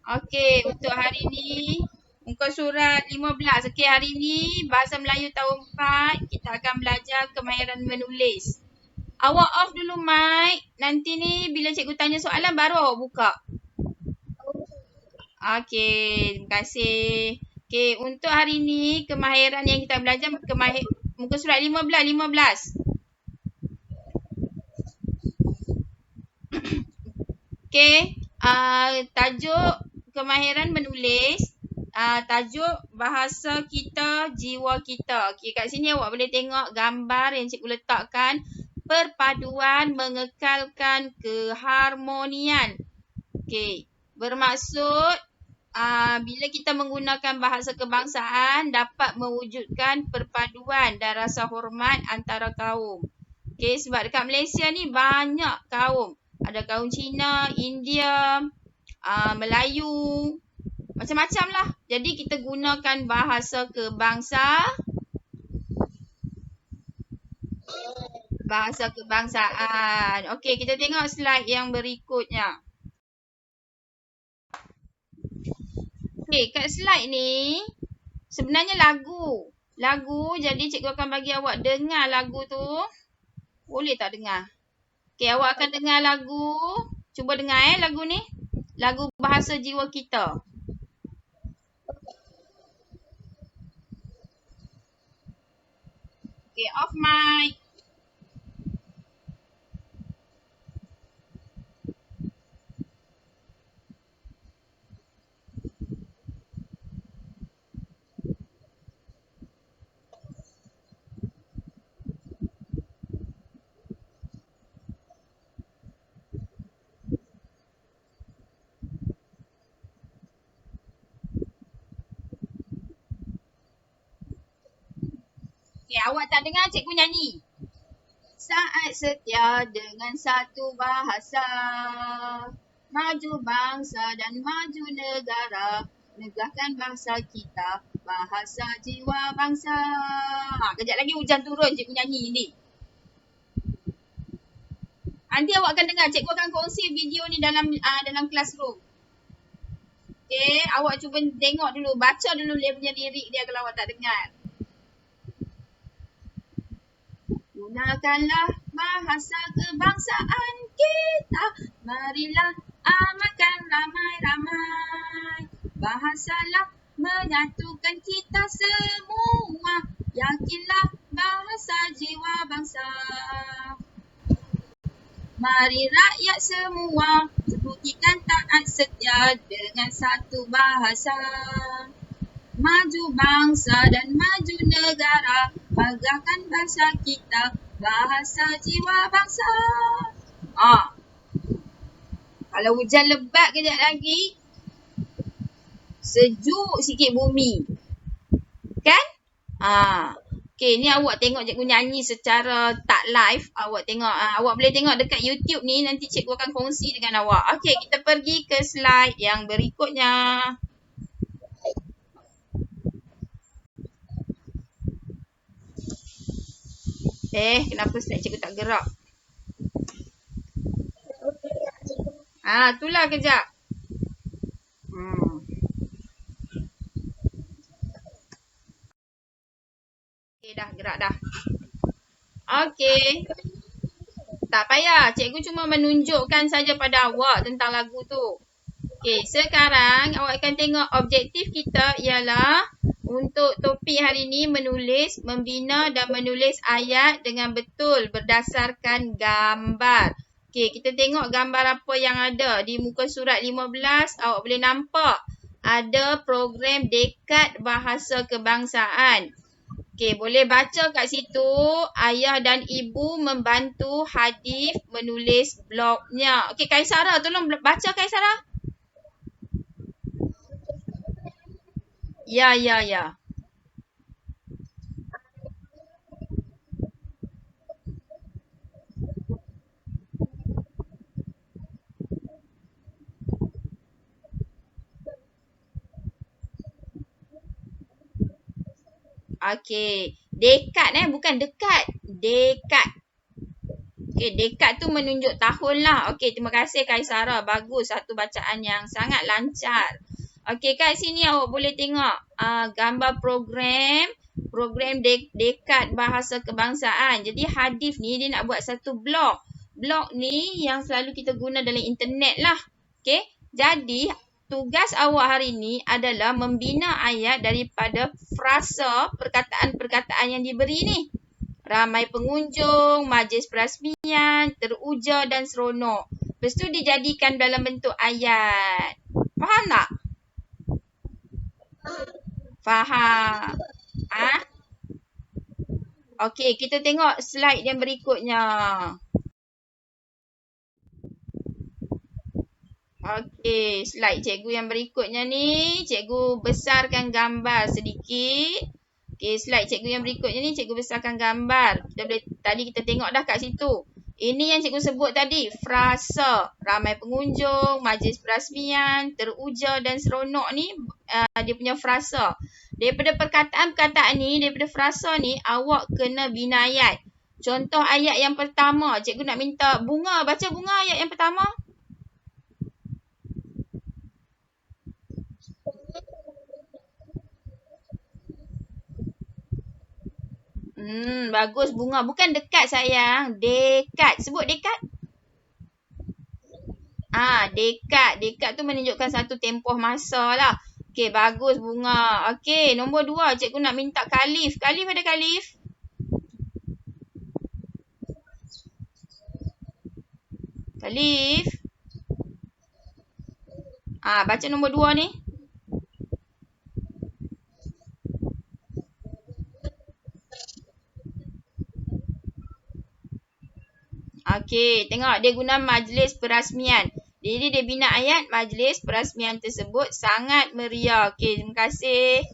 Okey, untuk hari ni muka surat 15. Okey, hari ni Bahasa Melayu tahun 4 kita akan belajar kemahiran menulis. Awak off dulu mic. Nanti ni bila cikgu tanya soalan baru awak buka. Okey, terima kasih. Okey, untuk hari ni kemahiran yang kita belajar muka surat 15. Okey, tajuk kemahiran menulis, tajuk bahasa kita, jiwa kita. Okey, kat sini awak boleh tengok gambar yang cikgu letakkan. Perpaduan mengekalkan keharmonian. Okey, bermaksud bila kita menggunakan bahasa kebangsaan dapat mewujudkan perpaduan dan rasa hormat antara kaum. Okey, sebab dekat Malaysia ni banyak kaum. Ada kaum Cina, India, Melayu, macam-macam lah. Jadi kita gunakan bahasa kebangsaan. Okey, kita tengok slide yang berikutnya. Okey, kat slide ni sebenarnya lagu. Jadi cikgu akan bagi awak dengar lagu tu. Boleh tak dengar? Okey, awak akan dengar lagu. Cuba dengar lagu ni. Lagu Bahasa Jiwa Kita. Okey, off mic. Okey, awak tak dengar cikgu nyanyi. Saat setia dengan satu bahasa, maju bangsa dan maju negara, negahkan bahasa kita, bahasa jiwa bangsa. Kejap lagi hujan turun cikgu nyanyi ni. Nanti awak akan dengar, cikgu akan kongsi video ni dalam classroom. Okey, awak cuba tengok dulu, baca dulu dia punya lirik dia kalau awak tak dengar. Gunakanlah bahasa kebangsaan kita, marilah amalkan ramai-ramai. Bahasalah menyatukan kita semua, yakinlah bahasa jiwa bangsa. Mari rakyat semua, buktikan taat setia dengan satu bahasa. Maju bangsa dan maju negara, banggakan bahasa kita, bahasa jiwa bangsa. Kalau hujan lebat kejap lagi, sejuk sikit bumi. Kan? Okey, ni awak tengok cikgu nyanyi secara tak live. Awak tengok, awak boleh tengok dekat YouTube ni, nanti cikgu akan kongsi dengan awak. Okey, kita pergi ke slide yang berikutnya. Kenapa slide cikgu tak gerak? Itulah kejap. Okey, dah gerak dah. Okey. Tak payah, cikgu cuma menunjukkan saja pada awak tentang lagu tu. Okey, sekarang awak akan tengok objektif kita ialah untuk topik hari ni menulis, membina dan menulis ayat dengan betul berdasarkan gambar. Okey, kita tengok gambar apa yang ada di muka surat 15. Awak boleh nampak ada program Dekat Bahasa Kebangsaan. Okey, boleh baca kat situ. Ayah dan ibu membantu Hadif menulis blognya. Okey, Kaisara, tolong baca Kaisara. Ya. Okey, dekat bukan dekat. Dekat. Okey, dekad tu menunjuk tahun lah. Okey, terima kasih Kaisara. Bagus, satu bacaan yang sangat lancar. Okey, kat sini awak boleh tengok gambar program dekad bahasa kebangsaan. Jadi Hadif ni dia nak buat satu blog. Blog ni yang selalu kita guna dalam internet lah. Okey, jadi tugas awak hari ni adalah membina ayat daripada frasa perkataan-perkataan yang diberi ni. Ramai pengunjung, majlis perasmian, teruja dan seronok. Lepas tu dijadikan dalam bentuk ayat. Faham tak? Faham. Okey, kita tengok slide yang berikutnya. Okey, slide cikgu yang berikutnya ni, cikgu besarkan gambar sedikit. Okey, slide cikgu yang berikutnya ni, cikgu besarkan gambar. Tadi kita tengok dah kat situ. Ini yang cikgu sebut tadi, frasa. Ramai pengunjung, majlis perasmian, teruja dan seronok ni, dia punya frasa. Daripada perkataan-perkataan ni, daripada frasa ni, awak kena bina ayat. Contoh ayat yang pertama, cikgu nak minta Bunga, baca Bunga ayat yang pertama. Bagus Bunga. Bukan dekat sayang. Dekad. Sebut dekad. Dekad. Dekad tu menunjukkan satu tempoh masa lah. Okey, bagus Bunga. Okey, nombor 2. Cikgu nak minta Khalif. Khalif ada Khalif? Khalif. Baca nombor 2 ni. Okey, tengok dia guna majlis perasmian. Jadi dia bina ayat majlis perasmian tersebut sangat meriah. Okey, terima kasih.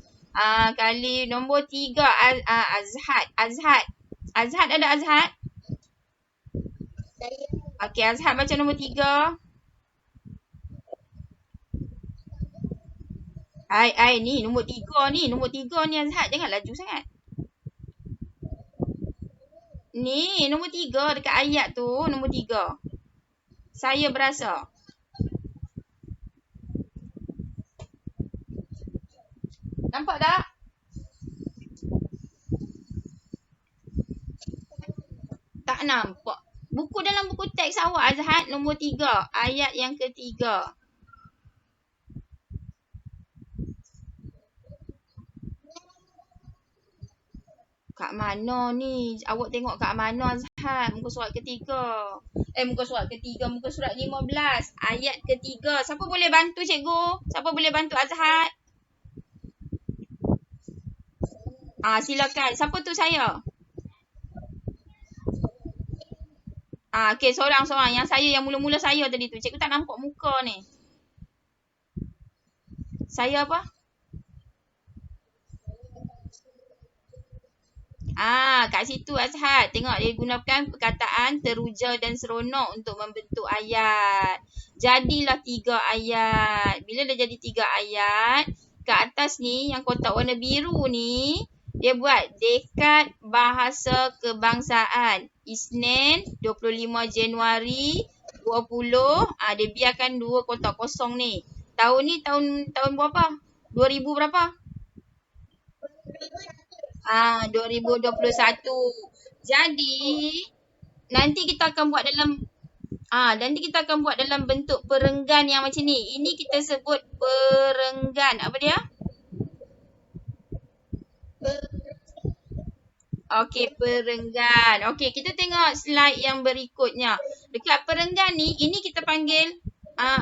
Kali nombor 3 Azhad. Azhad ada Azhad? Okey, Azhad baca nombor 3. Ni nombor 3 ni. Nombor 3 ni Azhad. Jangan laju sangat. Ni nombor 3 dekat ayat tu. Nombor 3. Saya berasa. Nampak tak? Tak nampak. Buku dalam buku teks awak Azhad nombor 3. Ayat yang ketiga. Kat mana ni? Awak tengok kat mana Azhad? Muka surat ketiga. Muka surat ketiga. Muka surat 15. Ayat ketiga. Siapa boleh bantu cikgu? Siapa boleh bantu Azhad? Silakan. Siapa tu saya? Okey, seorang-seorang. Yang saya, yang mula-mula saya tadi tu. Cikgu tak nampak muka ni. Saya apa? Kat situ Azhad. Tengok dia gunakan perkataan teruja dan seronok untuk membentuk ayat. Jadilah 3 ayat. Bila dah jadi 3 ayat, kat atas ni yang kotak warna biru ni, dia buat dekad bahasa kebangsaan. Isnin 25 Januari 20. Dia biarkan 2 kotak kosong ni. Tahun ni tahun berapa? 2000 berapa? 2021. Jadi nanti kita akan buat dalam bentuk perenggan yang macam ni. Ini kita sebut perenggan. Apa dia? Okey, perenggan. Okey, kita tengok slide yang berikutnya. Dekat perenggan ni, ini kita panggil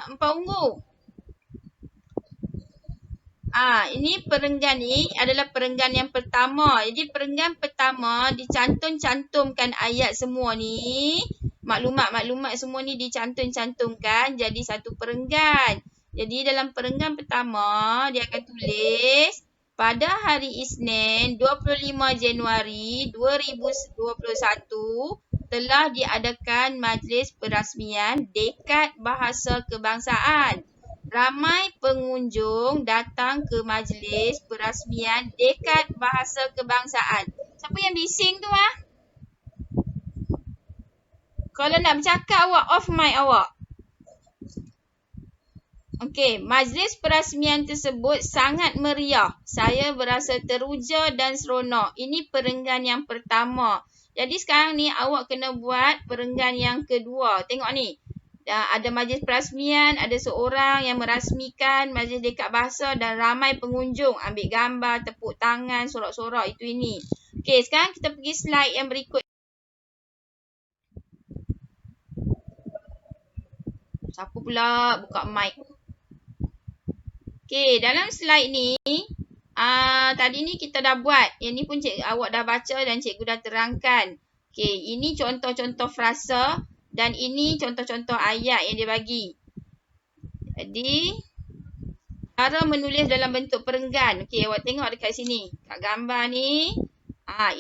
empau ungu. Ini perenggan ni adalah perenggan yang pertama. Jadi perenggan pertama dicantum-cantumkan ayat semua ni. Maklumat-maklumat semua ni dicantum-cantumkan jadi satu perenggan. Jadi dalam perenggan pertama dia akan tulis pada hari Isnin 25 Januari 2021 telah diadakan majlis perasmian dekad bahasa kebangsaan. Ramai pengunjung datang ke majlis perasmian dekad bahasa kebangsaan. Siapa yang bising tu Kalau nak bercakap awak off mic awak. Okey, majlis perasmian tersebut sangat meriah. Saya berasa teruja dan seronok. Ini perenggan yang pertama. Jadi sekarang ni awak kena buat perenggan yang kedua. Tengok ni. Ada majlis perasmian, ada seorang yang merasmikan majlis dekat bahasa dan ramai pengunjung. Ambil gambar, tepuk tangan, sorak-sorak itu ini. Okey, sekarang kita pergi slide yang berikut. Siapa pula buka mic? Okey, dalam slide ni, tadi ni kita dah buat. Yang ni pun awak dah baca dan cikgu dah terangkan. Okey, ini contoh-contoh frasa dan ini contoh-contoh ayat yang dia bagi. Jadi, cara menulis dalam bentuk perenggan. Okey, awak tengok dekat sini. Kat gambar ni,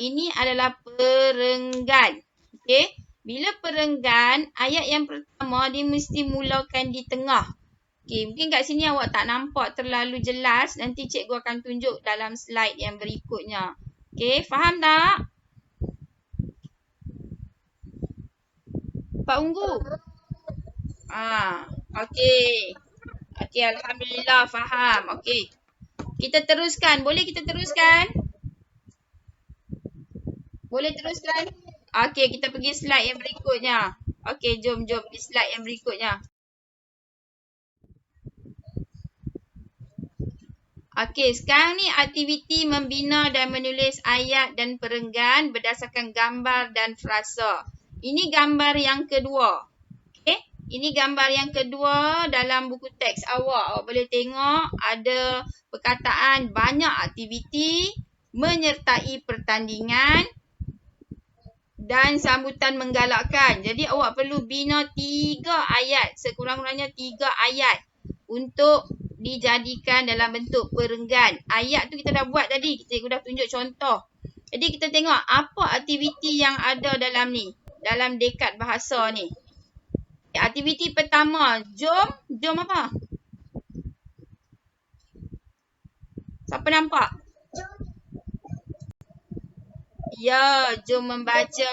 ini adalah perenggan. Okey, bila perenggan, ayat yang pertama dia mesti mulakan di tengah. Okey, mungkin kat sini awak tak nampak terlalu jelas. Nanti cikgu akan tunjuk dalam slide yang berikutnya. Okey, faham tak? Pak Unggu? Okey. Okey, alhamdulillah faham. Okey. Kita teruskan. Boleh kita teruskan? Boleh teruskan? Okey, kita pergi slide yang berikutnya. Okey, jom pergi slide yang berikutnya. Okey, sekarang ni aktiviti membina dan menulis ayat dan perenggan berdasarkan gambar dan frasa. Ini gambar yang kedua. Okey, ini gambar yang kedua dalam buku teks awak. Awak boleh tengok ada perkataan banyak aktiviti menyertai pertandingan dan sambutan menggalakkan. Jadi awak perlu bina 3 ayat, sekurang-kurangnya 3 ayat untuk dijadikan dalam bentuk perenggan. Ayat tu kita dah buat tadi. Cikgu dah tunjuk contoh. Jadi kita tengok apa aktiviti yang ada dalam ni. Dalam dekat bahasa ni. Aktiviti pertama. Jom apa? Siapa nampak? Ya, jom membaca.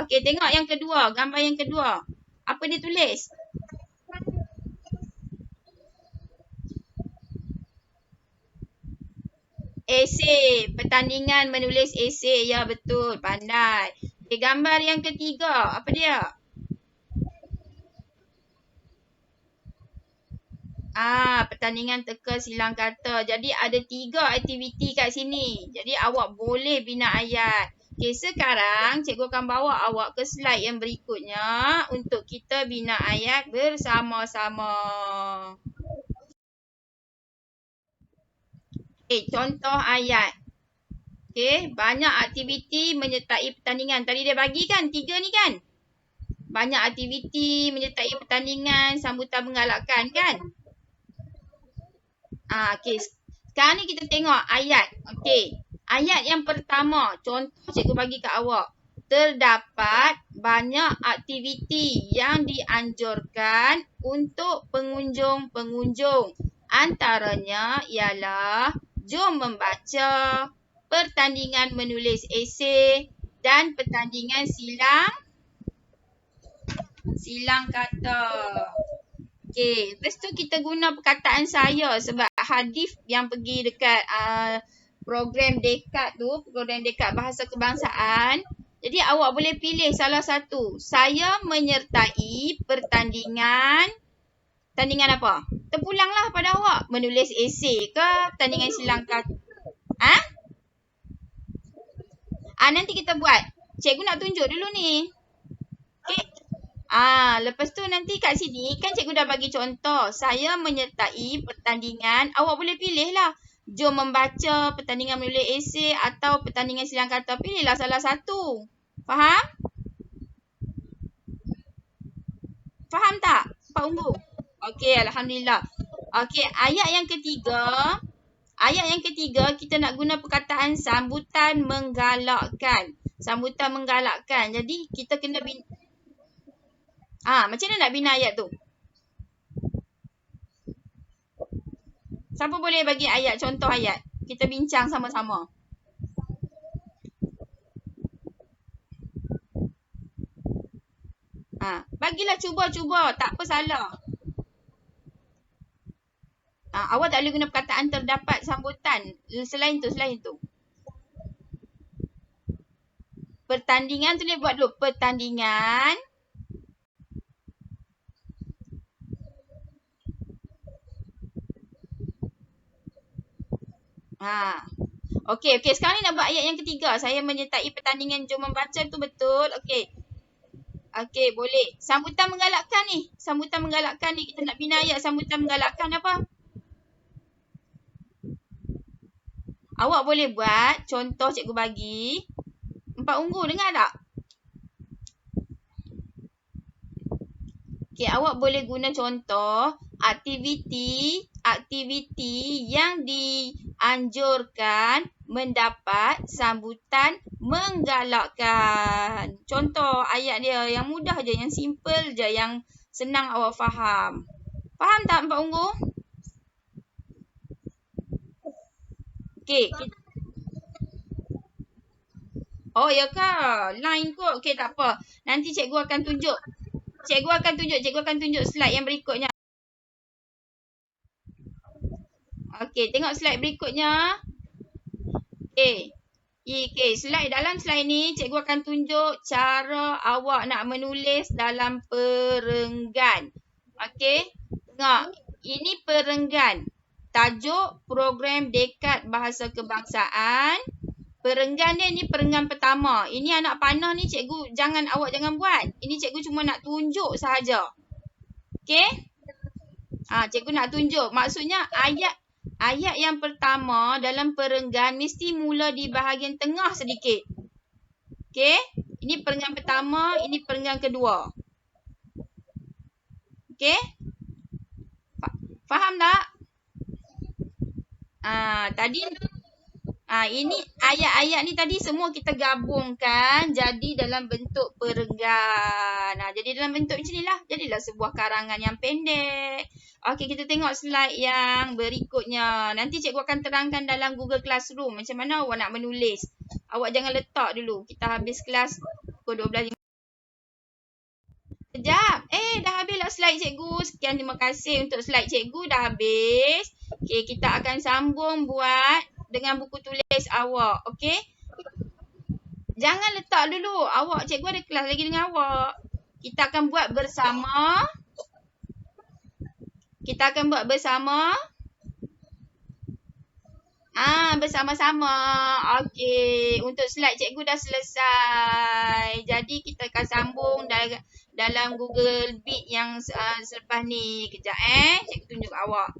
Okey, tengok yang kedua. Gambar yang kedua. Apa dia tulis? Esei, pertandingan menulis esei. Ya, betul. Pandai. Okay, gambar yang ketiga. Apa dia? Pertandingan teka silang kata. Jadi ada 3 aktiviti kat sini. Jadi awak boleh bina ayat. Okay, sekarang cikgu akan bawa awak ke slide yang berikutnya untuk kita bina ayat bersama-sama. Okay, contoh ayat. Okay, banyak aktiviti menyertai pertandingan. Tadi dia bagi kan 3 ni kan? Banyak aktiviti menyertai pertandingan, sambutan menggalakkan kan? Okay, sekarang ni kita tengok ayat. Okay, ayat yang pertama, contoh cikgu bagi kat awak. Terdapat banyak aktiviti yang dianjurkan untuk pengunjung-pengunjung. Antaranya ialah jom membaca, pertandingan menulis esei dan pertandingan silang kata. Okey, lepas tu kita guna perkataan saya sebab Hadif yang pergi dekat program dekat tu, program dekat bahasa kebangsaan. Jadi awak boleh pilih salah satu. Saya menyertai pertandingan apa? Terpulanglah pada awak. Menulis esei ke pertandingan silang kata? Nanti kita buat. Cikgu nak tunjuk dulu ni. Okey. Lepas tu nanti kat sini kan cikgu dah bagi contoh. Saya menyertai pertandingan. Awak boleh pilih lah. Jom membaca, pertandingan menulis esei atau pertandingan silang kata. Pilihlah salah satu. Faham? Faham tak, Pak Unggu? Okey, alhamdulillah. Okey, ayat yang ketiga. Ayat yang ketiga, kita nak guna perkataan sambutan menggalakkan. Sambutan menggalakkan. Jadi, kita kena bina. Macam mana nak bina ayat tu? Siapa boleh bagi ayat, contoh ayat? Kita bincang sama-sama. Bagilah cuba-cuba. Tak apa salah. Awak tak boleh guna perkataan terdapat sambutan. Selain tu. Pertandingan tu ni buat dulu. Pertandingan. Okey. Sekarang ni nak buat ayat yang ketiga. Saya menyertai pertandingan jom membaca tu betul. Okey, boleh. Sambutan menggalakkan ni. Kita nak bina ayat sambutan menggalakkan apa? Awak boleh buat contoh cikgu bagi. 4 ungu dengar tak? Okey, awak boleh guna contoh aktiviti yang dianjurkan mendapat sambutan menggalakkan. Contoh ayat dia yang mudah je, yang simple je, yang senang awak faham. Faham tak 4 ungu? Okey. Oh ya ke? Line kot. Okey, tak apa. Nanti cikgu akan tunjuk. Cikgu akan tunjuk slide yang berikutnya. Okey, tengok slide berikutnya. Okey, dalam slide ni cikgu akan tunjuk cara awak nak menulis dalam perenggan. Okey. Tengok, ini perenggan. Tajuk program Dekad Bahasa Kebangsaan. Perenggan dia ni perenggan pertama. Ini anak panah ni cikgu awak jangan buat. Ini cikgu cuma nak tunjuk sahaja. Okey? Cikgu nak tunjuk. Maksudnya ayat yang pertama dalam perenggan mesti mula di bahagian tengah sedikit. Okey? Ini perenggan pertama, ini perenggan kedua. Okey? Faham tak? Ini ayat-ayat ni tadi semua kita gabungkan jadi dalam bentuk perenggan. Jadi dalam bentuk macam ni lah. Jadilah sebuah karangan yang pendek. Okey, kita tengok slide yang berikutnya. Nanti cikgu akan terangkan dalam Google Classroom macam mana awak nak menulis. Awak jangan letak dulu. Kita habis kelas pukul 12.5. Sekejap. Dah habis lah slide cikgu. Sekian, terima kasih untuk slide cikgu. Dah habis. Okey, kita akan sambung buat dengan buku tulis awak. Okey? Jangan letak dulu. Cikgu ada kelas lagi dengan awak. Kita akan buat bersama. Bersama-sama. Okey. Untuk slide cikgu dah selesai. Jadi kita akan sambung dalam Google Meet yang selepas ni. Kejap cikgu tunjuk awak.